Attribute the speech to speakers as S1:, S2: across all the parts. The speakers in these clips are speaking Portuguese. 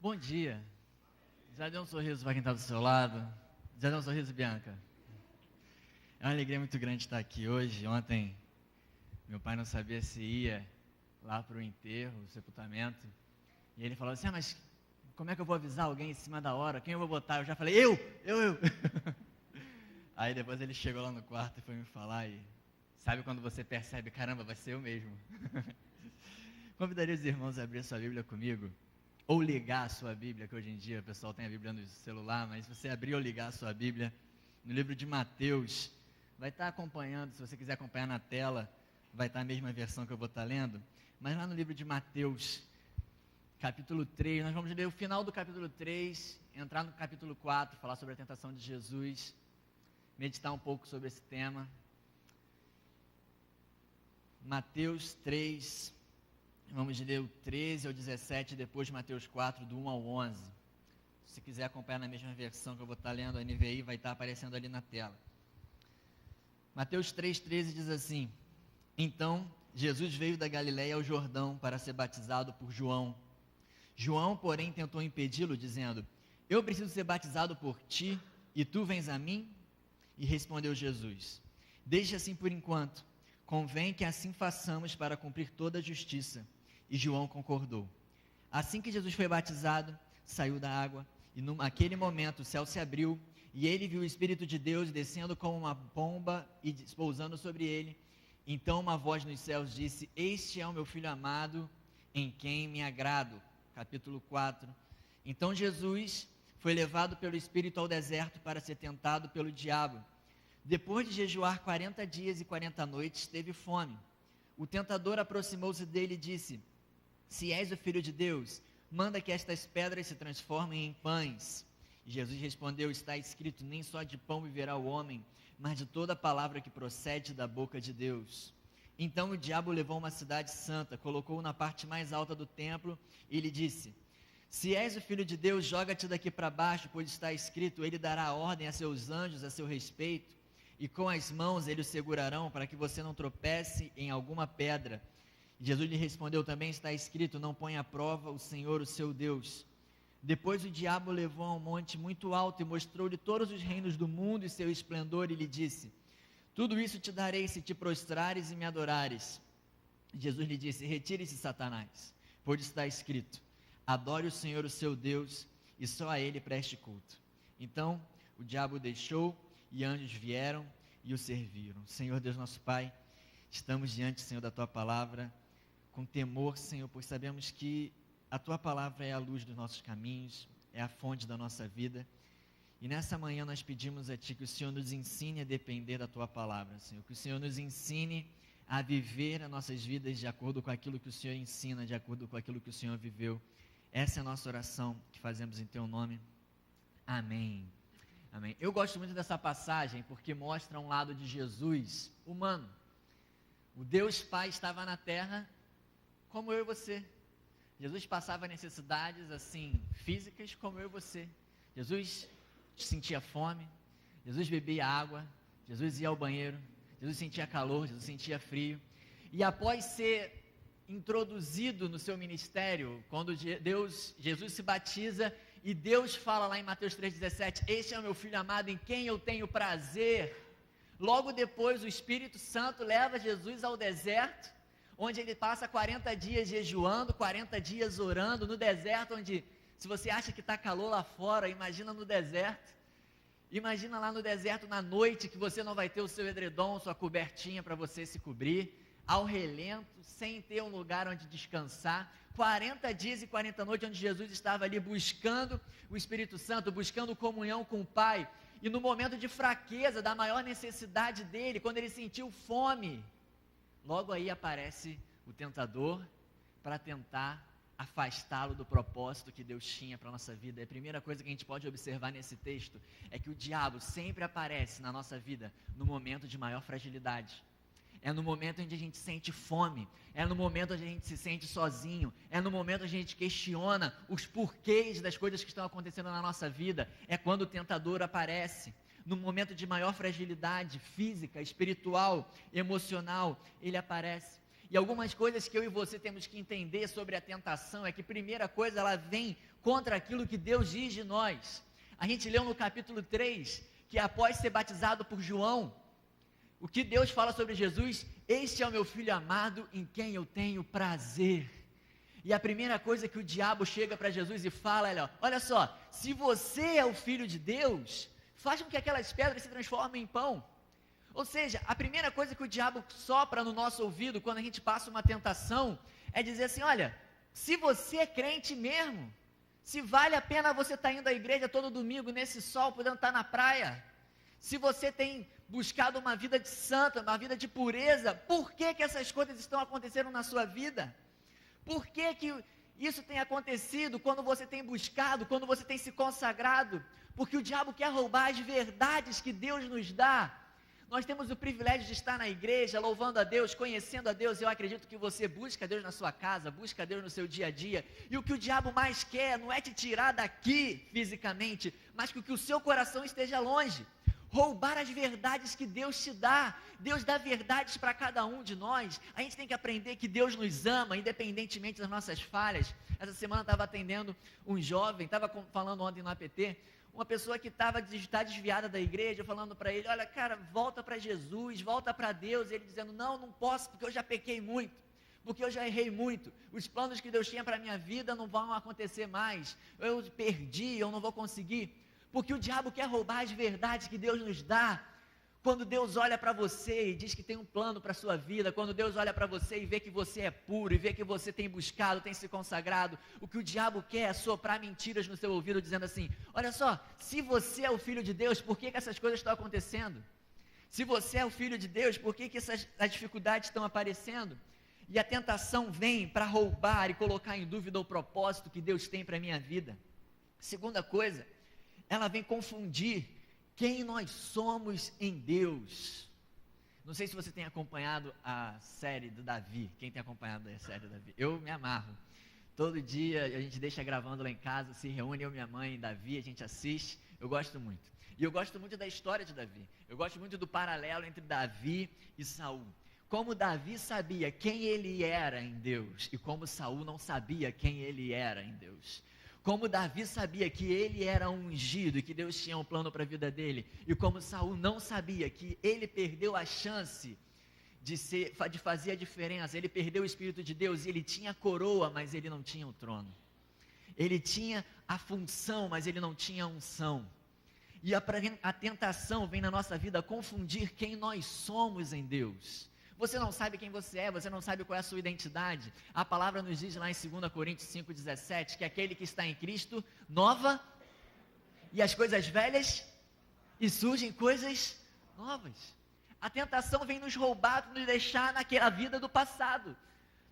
S1: Bom dia. Já deu um sorriso para quem está do seu lado? Já deu um sorriso, Bianca? É uma alegria muito grande estar aqui hoje. Ontem, meu pai não sabia se ia lá para o enterro, o sepultamento. E ele falou assim, mas como é que eu vou avisar alguém em cima da hora? Quem eu vou botar? Eu já falei, eu! Aí depois ele chegou lá no quarto e foi me falar e... Sabe quando você percebe, caramba, vai ser eu mesmo. Convidaria os irmãos a abrir a sua Bíblia comigo. Ou ligar a sua Bíblia, que hoje em dia o pessoal tem a Bíblia no celular, mas se você abrir ou ligar a sua Bíblia, no livro de Mateus, vai estar acompanhando, se você quiser acompanhar na tela, vai estar a mesma versão que eu vou estar lendo, mas lá no livro de Mateus, capítulo 3, nós vamos ler o final do capítulo 3, entrar no capítulo 4, falar sobre a tentação de Jesus, meditar um pouco sobre esse tema. Mateus 3, vamos ler o 13 ao 17, depois de Mateus 4, do 1 ao 11. Se quiser acompanhar na mesma versão que eu vou estar lendo, a NVI vai estar aparecendo ali na tela. Mateus 3,13 diz assim: Então, Jesus veio da Galiléia ao Jordão para ser batizado por João. João, porém, tentou impedi-lo, dizendo: Eu preciso ser batizado por ti, e tu vens a mim? E respondeu Jesus: Deixa assim por enquanto, convém que assim façamos para cumprir toda a justiça. E João concordou. Assim que Jesus foi batizado, saiu da água, e naquele momento o céu se abriu, e ele viu o Espírito de Deus descendo como uma pomba e pousando sobre ele. Então uma voz nos céus disse: Este é o meu Filho amado, em quem me agrado. Capítulo 4. Então Jesus foi levado pelo Espírito ao deserto para ser tentado pelo diabo. Depois de jejuar 40 dias e 40 noites, teve fome. O tentador aproximou-se dele e disse: Se és o Filho de Deus, manda que estas pedras se transformem em pães. E Jesus respondeu: Está escrito, nem só de pão viverá o homem, mas de toda palavra que procede da boca de Deus. Então o diabo levou uma cidade santa, colocou-o na parte mais alta do templo e lhe disse: Se és o Filho de Deus, joga-te daqui para baixo, pois está escrito, ele dará ordem a seus anjos a seu respeito, e com as mãos eles o segurarão, para que você não tropece em alguma pedra. Jesus lhe respondeu: Também está escrito, não ponha à prova o Senhor, o seu Deus. Depois o diabo o levou a um monte muito alto e mostrou-lhe todos os reinos do mundo e seu esplendor, e lhe disse: Tudo isso te darei se te prostrares e me adorares. Jesus lhe disse: Retire-se, Satanás, pois está escrito, adore o Senhor, o seu Deus, e só a ele preste culto. Então o diabo o deixou, e anjos vieram e o serviram. Senhor Deus nosso Pai, estamos diante, Senhor, da Tua Palavra, com temor, Senhor, pois sabemos que a Tua Palavra é a luz dos nossos caminhos, é a fonte da nossa vida, e nessa manhã nós pedimos a Ti que o Senhor nos ensine a depender da Tua Palavra, Senhor, que o Senhor nos ensine a viver as nossas vidas de acordo com aquilo que o Senhor ensina, de acordo com aquilo que o Senhor viveu. Essa é a nossa oração que fazemos em Teu nome. Amém. Amém. Eu gosto muito dessa passagem porque mostra um lado de Jesus humano. O Deus Pai estava na terra como eu e você. Jesus passava necessidades assim físicas como eu e você. Jesus sentia fome, Jesus bebia água, Jesus ia ao banheiro, Jesus sentia calor, Jesus sentia frio. E após ser introduzido no seu ministério, quando Jesus se batiza, e Deus fala lá em Mateus 3,17, Este é o meu Filho amado em quem eu tenho prazer. Logo depois o Espírito Santo leva Jesus ao deserto, onde ele passa 40 dias jejuando, 40 dias orando, no deserto onde, se você acha que está calor lá fora, imagina no deserto. Imagina lá no deserto na noite que você não vai ter o seu edredom, sua cobertinha para você se cobrir, ao relento, sem ter um lugar onde descansar. 40 dias e 40 noites onde Jesus estava ali buscando o Espírito Santo, buscando comunhão com o Pai. E no momento de fraqueza, da maior necessidade dele, quando ele sentiu fome, logo aí aparece o tentador para tentar afastá-lo do propósito que Deus tinha para a nossa vida. A primeira coisa que a gente pode observar nesse texto é que o diabo sempre aparece na nossa vida no momento de maior fragilidade. É no momento onde a gente sente fome, é no momento onde a gente se sente sozinho, é no momento onde a gente questiona os porquês das coisas que estão acontecendo na nossa vida, é quando o tentador aparece. No momento de maior fragilidade física, espiritual, emocional, ele aparece. E algumas coisas que eu e você temos que entender sobre a tentação é que, primeira coisa, ela vem contra aquilo que Deus diz de nós. A gente leu no capítulo 3, que após ser batizado por João, o que Deus fala sobre Jesus: este é o meu filho amado, em quem eu tenho prazer. E a primeira coisa que o diabo chega para Jesus e fala, olha só, se você é o filho de Deus, faz com que aquelas pedras se transformem em pão. Ou seja, a primeira coisa que o diabo sopra no nosso ouvido quando a gente passa uma tentação, é dizer assim: olha, se você é crente mesmo, se vale a pena você estar indo à igreja todo domingo, nesse sol, podendo estar na praia, se você tem buscado uma vida de santa, uma vida de pureza, por que essas coisas estão acontecendo na sua vida? Por que isso tem acontecido quando você tem buscado, quando você tem se consagrado? Porque o diabo quer roubar as verdades que Deus nos dá. Nós temos o privilégio de estar na igreja, louvando a Deus, conhecendo a Deus. Eu acredito que você busca Deus na sua casa, busca Deus no seu dia a dia. E o que o diabo mais quer não é te tirar daqui fisicamente, mas que o seu coração esteja longe. Roubar as verdades que Deus te dá. Deus dá verdades para cada um de nós. A gente tem que aprender que Deus nos ama, independentemente das nossas falhas. Essa semana eu estava atendendo um jovem, estava falando ontem no APT, uma pessoa que está desviada da igreja, falando para ele: olha, cara, volta para Jesus, volta para Deus. Ele dizendo: não posso, porque eu já pequei muito, porque eu já errei muito, os planos que Deus tinha para a minha vida não vão acontecer mais, eu perdi, eu não vou conseguir. Porque o diabo quer roubar as verdades que Deus nos dá. Quando Deus olha para você e diz que tem um plano para a sua vida, quando Deus olha para você e vê que você é puro, e vê que você tem buscado, tem se consagrado, o que o diabo quer é soprar mentiras no seu ouvido, dizendo assim: olha só, se você é o filho de Deus, por que essas coisas estão acontecendo? Se você é o filho de Deus, por que as dificuldades estão aparecendo? E a tentação vem para roubar e colocar em dúvida o propósito que Deus tem para a minha vida. Segunda coisa, ela vem confundir quem nós somos em Deus. Não sei se você tem acompanhado a série do Davi. Quem tem acompanhado a série do Davi? Eu me amarro. Todo dia a gente deixa gravando lá em casa, se reúne eu, minha mãe e Davi, a gente assiste. Eu gosto muito. E eu gosto muito da história de Davi. Eu gosto muito do paralelo entre Davi e Saul. Como Davi sabia quem ele era em Deus e como Saul não sabia quem ele era em Deus. Como Davi sabia que ele era ungido e que Deus tinha um plano para a vida dele, e como Saul não sabia que ele perdeu a chance de fazer a diferença, ele perdeu o Espírito de Deus, e ele tinha a coroa, mas ele não tinha o trono. Ele tinha a função, mas ele não tinha a unção. E a tentação vem na nossa vida confundir quem nós somos em Deus. Você não sabe quem você é, você não sabe qual é a sua identidade. A palavra nos diz lá em 2 Coríntios 5,17, que aquele que está em Cristo, nova, e as coisas velhas, e surgem coisas novas. A tentação vem nos roubar, nos deixar naquela vida do passado,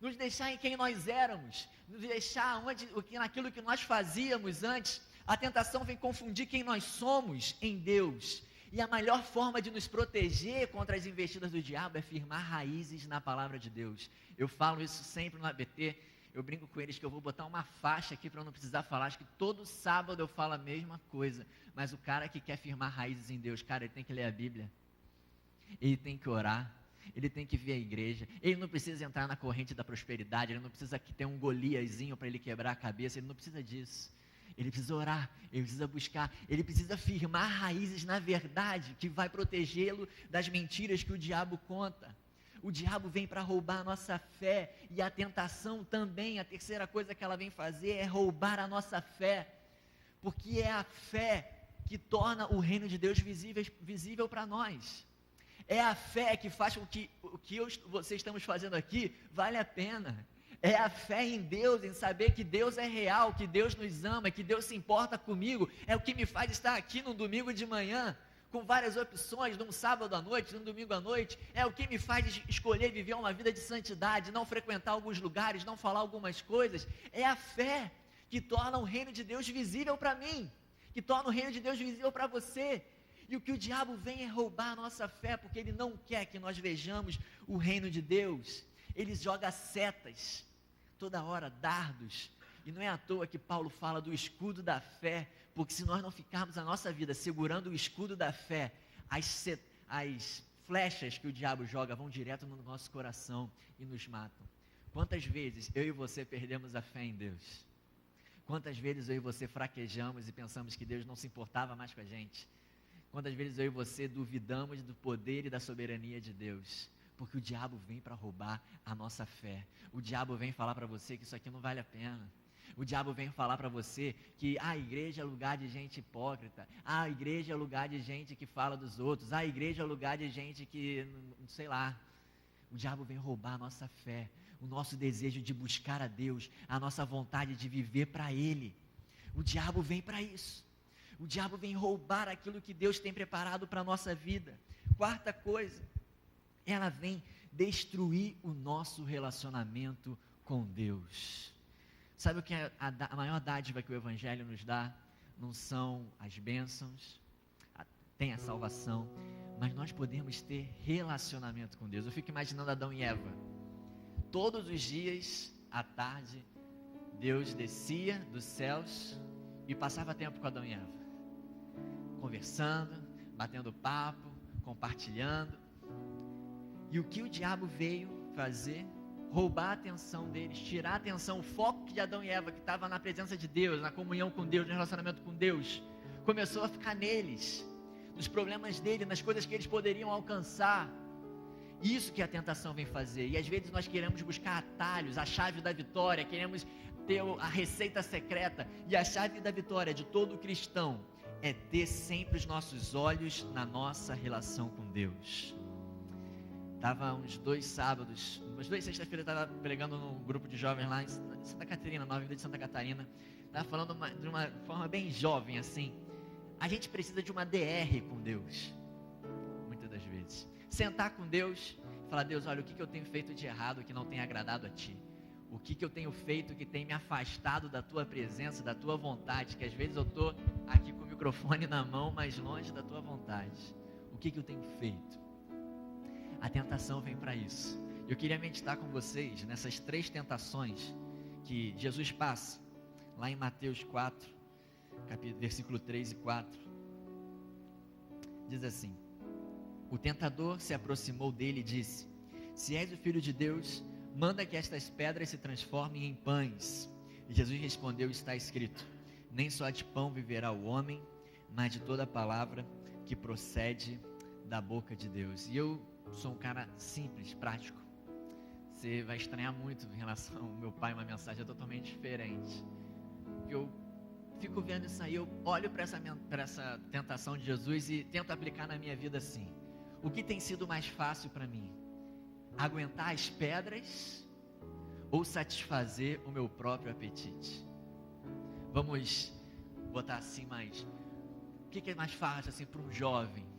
S1: nos deixar em quem nós éramos, nos deixar naquilo que nós fazíamos antes. A tentação vem confundir quem nós somos em Deus. E a melhor forma de nos proteger contra as investidas do diabo é firmar raízes na palavra de Deus. Eu falo isso sempre no ABT, eu brinco com eles que eu vou botar uma faixa aqui para eu não precisar falar, acho que todo sábado eu falo a mesma coisa, mas o cara que quer firmar raízes em Deus, cara, ele tem que ler a Bíblia, ele tem que orar, ele tem que vir à igreja, ele não precisa entrar na corrente da prosperidade, ele não precisa ter um Goliazinho para ele quebrar a cabeça, ele não precisa disso. Ele precisa orar, ele precisa buscar, ele precisa firmar raízes na verdade, que vai protegê-lo das mentiras que o diabo conta. O diabo vem para roubar a nossa fé, e a tentação também, a terceira coisa que ela vem fazer é roubar a nossa fé, porque é a fé que torna o reino de Deus visível para nós. É a fé que faz com que o que vocês estamos fazendo aqui vale a pena. É a fé em Deus, em saber que Deus é real, que Deus nos ama, que Deus se importa comigo. É o que me faz estar aqui num domingo de manhã, com várias opções, num sábado à noite, num domingo à noite. É o que me faz escolher viver uma vida de santidade, não frequentar alguns lugares, não falar algumas coisas. É a fé que torna o reino de Deus visível para mim, que torna o reino de Deus visível para você. E o que o diabo vem é roubar a nossa fé, porque ele não quer que nós vejamos o reino de Deus. Ele joga setas toda hora, dardos, e não é à toa que Paulo fala do escudo da fé, porque se nós não ficarmos a nossa vida segurando o escudo da fé, as flechas que o diabo joga vão direto no nosso coração e nos matam. Quantas vezes eu e você perdemos a fé em Deus? Quantas vezes eu e você fraquejamos e pensamos que Deus não se importava mais com a gente? Quantas vezes eu e você duvidamos do poder e da soberania de Deus? Porque o diabo vem para roubar a nossa fé. O diabo vem falar para você que isso aqui não vale a pena. O diabo vem falar para você que a igreja é lugar de gente hipócrita. A igreja é lugar de gente que fala dos outros. A igreja é lugar de gente que, sei lá. O diabo vem roubar a nossa fé, o nosso desejo de buscar a Deus, a nossa vontade de viver para Ele. O diabo vem para isso. O diabo vem roubar aquilo que Deus tem preparado para a nossa vida. Quarta coisa, ela vem destruir o nosso relacionamento com Deus. Sabe o que é a maior dádiva que o Evangelho nos dá? Não são as bênçãos, tem a salvação, mas nós podemos ter relacionamento com Deus. Eu fico imaginando Adão e Eva. Todos os dias, à tarde, Deus descia dos céus e passava tempo com Adão e Eva, conversando, batendo papo, compartilhando. E o que o diabo veio fazer? Roubar a atenção deles, tirar a atenção, o foco de Adão e Eva, que estava na presença de Deus, na comunhão com Deus, no relacionamento com Deus, começou a ficar neles, nos problemas dele, nas coisas que eles poderiam alcançar. Isso que a tentação vem fazer. E às vezes nós queremos buscar atalhos, a chave da vitória, queremos ter a receita secreta. E a chave da vitória de todo cristão é ter sempre os nossos olhos na nossa relação com Deus. Estava uns 2 sábados, umas 2 sexta-feiras, eu estava pregando num grupo de jovens lá em Santa Catarina, Nova Vida de Santa Catarina. Estava falando de uma forma bem jovem assim. A gente precisa de uma DR com Deus, muitas das vezes. Sentar com Deus e falar: Deus, olha, o que eu tenho feito de errado que não tem agradado a Ti? O que eu tenho feito que tem me afastado da Tua presença, da Tua vontade? Que às vezes eu estou aqui com o microfone na mão, mas longe da Tua vontade. O que eu tenho feito? A tentação vem para isso. Eu queria meditar com vocês nessas 3 tentações que Jesus passa, lá em Mateus 4, versículo 3 e 4. Diz assim: o tentador se aproximou dele e disse: se és o Filho de Deus, manda que estas pedras se transformem em pães. E Jesus respondeu: está escrito, nem só de pão viverá o homem, mas de toda palavra que procede da boca de Deus. E eu sou um cara simples, prático. Você vai estranhar muito em relação ao meu pai, uma mensagem totalmente diferente. Eu fico vendo isso aí, eu olho para essa tentação de Jesus e tento aplicar na minha vida assim. O que tem sido mais fácil para mim? Aguentar as pedras ou satisfazer o meu próprio apetite? Vamos botar assim mais. O que é mais fácil assim para um jovem?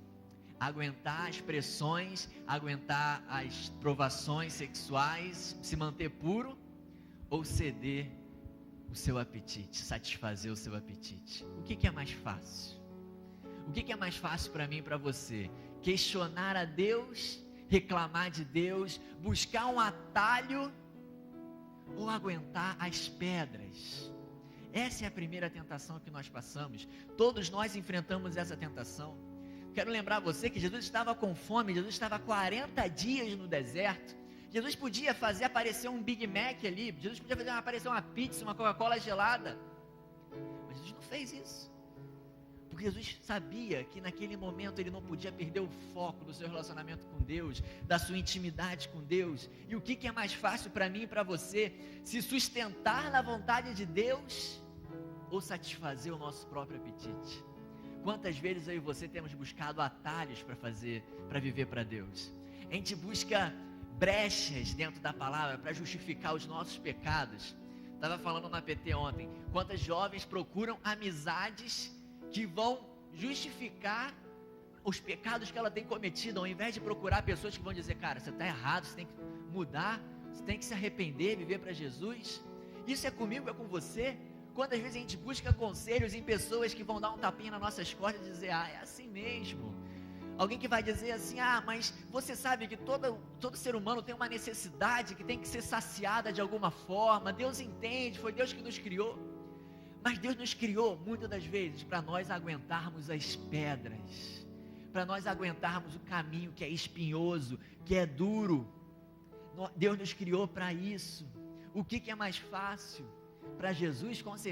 S1: Aguentar as pressões, aguentar as provações sexuais, se manter puro, ou ceder o seu apetite, satisfazer o seu apetite? O que é mais fácil? O que é mais fácil para mim e para você? Questionar a Deus, reclamar de Deus, buscar um atalho, ou aguentar as pedras? Essa é a primeira tentação que nós passamos. Todos nós enfrentamos essa tentação. Quero lembrar você que Jesus estava com fome, Jesus estava 40 dias no deserto. Jesus podia fazer aparecer um Big Mac ali, Jesus podia fazer aparecer uma pizza, uma Coca-Cola gelada. Mas Jesus não fez isso. Porque Jesus sabia que naquele momento ele não podia perder o foco do seu relacionamento com Deus, da sua intimidade com Deus. E o que é mais fácil para mim e para você? Se sustentar na vontade de Deus ou satisfazer o nosso próprio apetite? Quantas vezes eu e você temos buscado atalhos para viver para Deus? A gente busca brechas dentro da palavra para justificar os nossos pecados. Estava falando na PT ontem, quantas jovens procuram amizades que vão justificar os pecados que ela tem cometido, ao invés de procurar pessoas que vão dizer: cara, você está errado, você tem que mudar, você tem que se arrepender, viver para Jesus. Isso é comigo, é com você. Quantas vezes a gente busca conselhos em pessoas que vão dar um tapinha nas nossas costas e dizer: é assim mesmo. Alguém que vai dizer assim: mas você sabe que todo ser humano tem uma necessidade que tem que ser saciada de alguma forma. Deus entende, foi Deus que nos criou. Mas Deus nos criou muitas das vezes para nós aguentarmos as pedras, para nós aguentarmos o caminho que é espinhoso, que é duro. Deus nos criou para isso. O que é mais fácil? Para Jesus, com certeza,